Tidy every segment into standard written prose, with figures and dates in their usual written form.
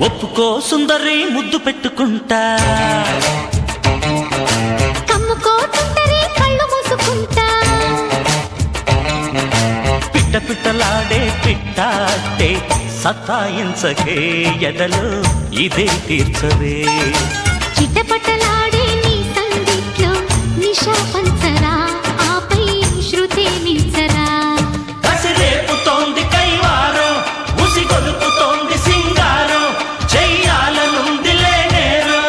ఒప్పుకో సుందరి ముద్దు పెట్టుకుంటా, కమ్ముకో సుందరి కళ్ళు మూసుకుంటా, పిట్ట పిట్టలాడే పిట్టాటే సతాయించకే ఎదలో ఇదే తీర్చవే. చిటపటలాడే నీ సంగీట్లో నిశా పంచరా, ఆపై శృతి నిల్చరా. కసిరేపుతోంది కైవారం, ఉసి గొలుపుతోంది సింగారం, చెయ్యాలనుంది లేనేరం.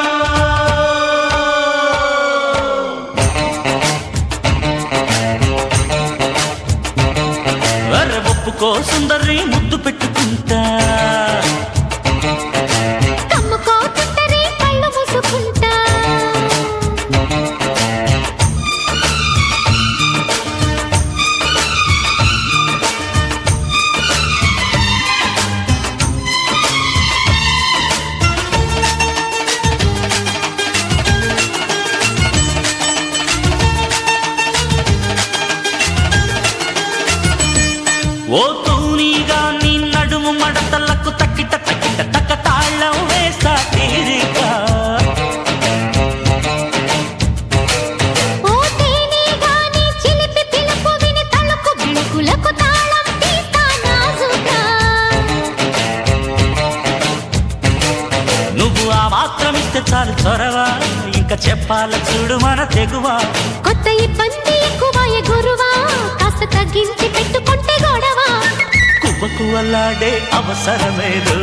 అర ఒప్పుకో సుందరి ముద్దు పెట్టుకుంటా, కమ్ముకో సుందరి కళ్ళు మూసుకుంటా. ఓ తూనీగా నీ నడుము మడతలకు తక్కిట తక్కిట తక్క తాళం వేస్తా తీరిగా. ఓ తేనెగా నీ చిలిపి పిలుపు విని తలుకు బిడుకులకు తాళం తీస్తా నాజుగా. నువ్వు ఆ మాత్రం ఇస్తే చాలు చొరవా, ఇంకా చెప్పాల చూడు మన తెగువా. కొత్త ఇబ్బంది ఎక్కువాయ గురువా, కాస్త తగ్గించి పెట్టుకుంటే గొడవ. కువ్వకువ్వలాడే అవసరమేదో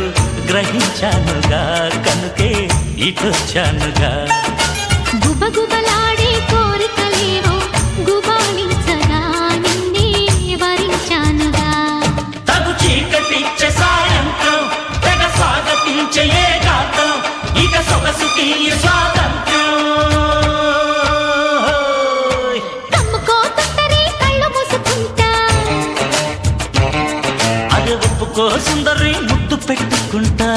గ్రహించానుగా, కనుకే ఇటొచ్చానుగా. గుబగుబలాడే కోరికలేవో గుబాళించగా నిన్నే వరించానుగా. తగు చీకటిచ్చే సాయంత్రం, తెగ స్వాగతించే ఏకాంతం, ఇక సొగసుకి స్వాతంత్ర్యం. కమ్ముకో సుందరి కళ్ళు మూసుకుంటా, అది ఒప్పుకో సుందరి ముద్దు పెట్టుకుంటా.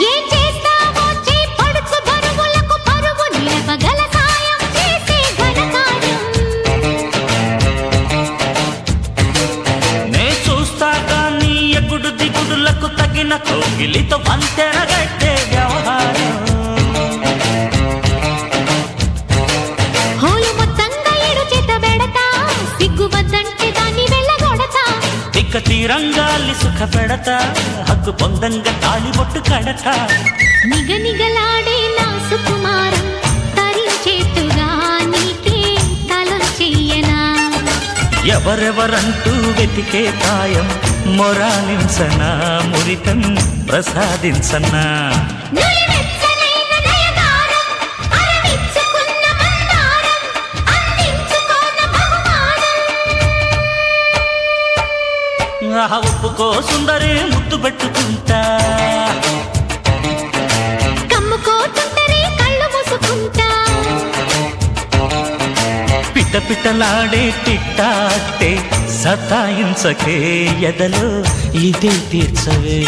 ఏం చేస్తావో చేయి పడుచు బరువులకు పరువు నిలవగల సాయం చేసే ఘనకార్యం. నే చూస్తాగా నీ ఎగుడు దిగుడులకు తగిన కోగిలితో వంతెనగట్టే వ్యవహారం. హోలు మొత్తంగా ఏడు చేత బెడతా, సిగ్గువద్దంటే దాన్ని వెళ్ళగొడతా. ఇక తీరంగాలి సుఖ పెడతా, హక్కు పొందంగా తాళి బొట్టు కడతా. నిగనిగలాడే నా సుకుమారం తరించేట్టుగా నీకే తలం చెయ్యనా. ఎవరెవరంటూ వెతికే కాయం మొరాలించనా, మురితం ప్రసాదించనా. నులివెచ్చనైన నయగారం, అరవిచ్చుకున్న మందారం, అందించుకోన బహుమానం. ఆహా ఒప్పుకో సుందరి ముద్దు పెట్టుకుంటా, కమ్ముకో సుందరి కళ్ళు మూసుకుంటా. పిట్ట పిట్టలాడే టిట్టాటే సతాయించకే ఎదలో ఇదే తీర్చవే.